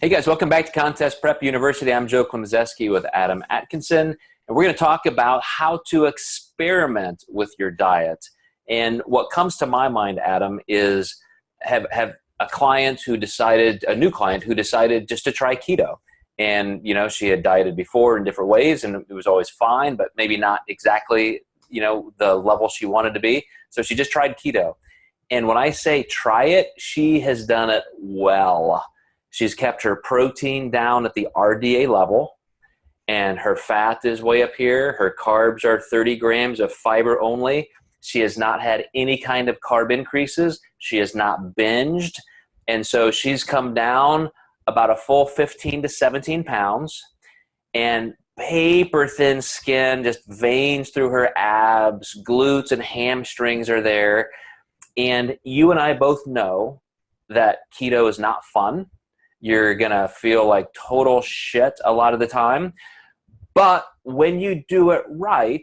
Hey guys, welcome back to Contest Prep University. I'm Joe Klemczewski with Adam Atkinson, and we're going to talk about how to experiment with your diet. And what comes to my mind, Adam, is have a new client who decided just to try keto. And, she had dieted before in different ways and it was always fine, but maybe not exactly, the level she wanted to be. So she just tried keto. And when I say try it, she has done it well. She's kept her protein down at the RDA level, and her fat is way up here. Her carbs are 30 grams of fiber only. She has not had any kind of carb increases. She has not binged. And so she's come down about a full 15 to 17 pounds and paper thin skin, just veins through her abs, glutes and hamstrings are there. And you and I both know that keto is not fun. You're going to feel like total shit a lot of the time. But when you do it right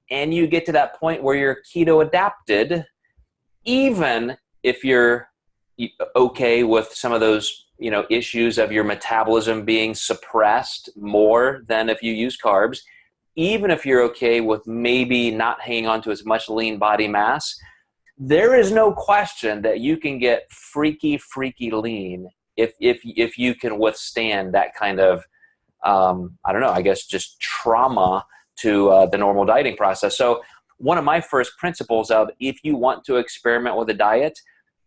and you get to that point where you're keto adapted, even if you're okay with some of those, issues of your metabolism being suppressed more than if you use carbs, even if you're okay with maybe not hanging on to as much lean body mass, there is no question that you can get freaky lean if you can withstand that kind of, just trauma to the normal dieting process. So one of my first principles of if you want to experiment with a diet,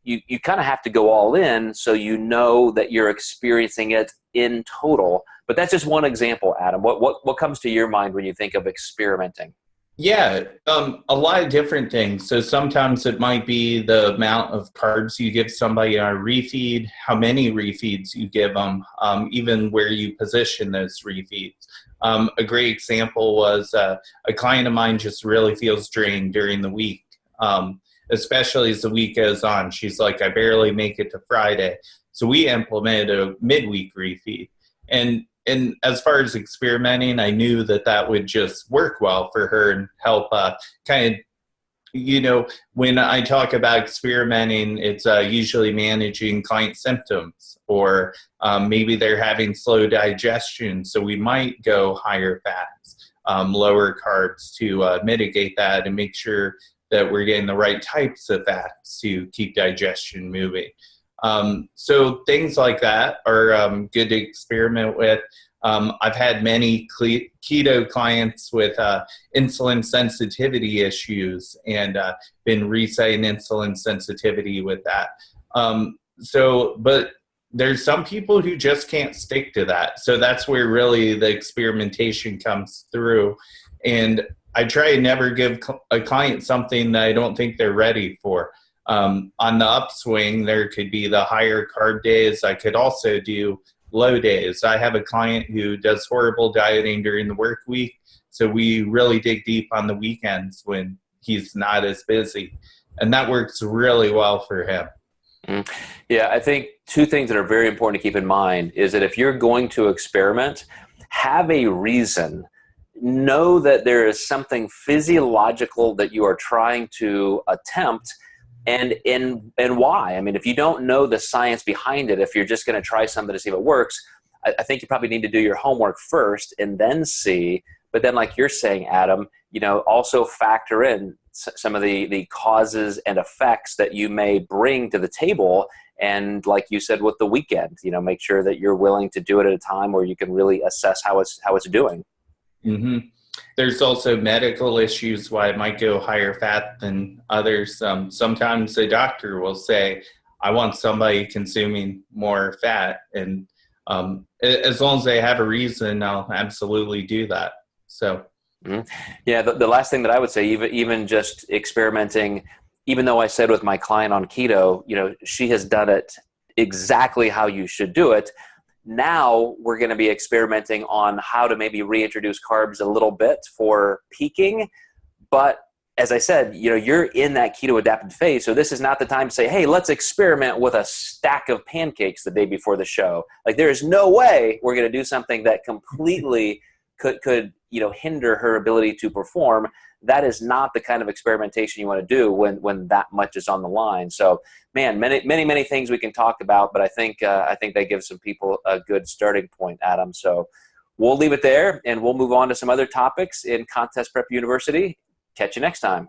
you kind of have to go all in so you know that you're experiencing it in total. But that's just one example, Adam. What comes to your mind when you think of experimenting? Yeah, a lot of different things. So sometimes it might be the amount of carbs you give somebody on a refeed, how many refeeds you give them, even where you position those refeeds. A great example was a client of mine just really feels drained during the week, especially as the week goes on. She's like, I barely make it to Friday. So we implemented a midweek refeed. And as far as experimenting, I knew that would just work well for her and help when I talk about experimenting, it's usually managing client symptoms, or maybe they're having slow digestion. So we might go higher fats, lower carbs to mitigate that and make sure that we're getting the right types of fats to keep digestion moving. So things like that are good to experiment with. I've had many keto clients with insulin sensitivity issues and been resetting insulin sensitivity with that. But there's some people who just can't stick to that. So that's where really the experimentation comes through. And I try to never give a client something that I don't think they're ready for. On the upswing, there could be the higher carb days. I could also do low days. I have a client who does horrible dieting during the work week, so we really dig deep on the weekends when he's not as busy, and that works really well for him. Yeah, I think two things that are very important to keep in mind is that if you're going to experiment, have a reason. Know that there is something physiological that you are trying to attempt, and why. I mean, if you don't know the science behind it, if you're just going to try something to see if it works, I think you probably need to do your homework first and then see. But then, like you're saying, Adam, also factor in some of the causes and effects that you may bring to the table. And like you said with the weekend, make sure that you're willing to do it at a time where you can really assess how it's doing. Mm-hmm. There's also medical issues why it might go higher fat than others. Sometimes the doctor will say, I want somebody consuming more fat. And as long as they have a reason, I'll absolutely do that. So, yeah, the last thing that I would say, even just experimenting, even though I said with my client on keto, she has done it exactly how you should do it. Now we're going to be experimenting on how to maybe reintroduce carbs a little bit for peaking. But as I said, you're in that keto adapted phase. So this is not the time to say, hey, let's experiment with a stack of pancakes the day before the show. Like, there is no way we're going to do something that completely could hinder her ability to perform, that is not the kind of experimentation you want to do when that much is on the line. So, man, many things we can talk about, but I think that gives some people a good starting point, Adam. So we'll leave it there, and we'll move on to some other topics in Contest Prep University. Catch you next time.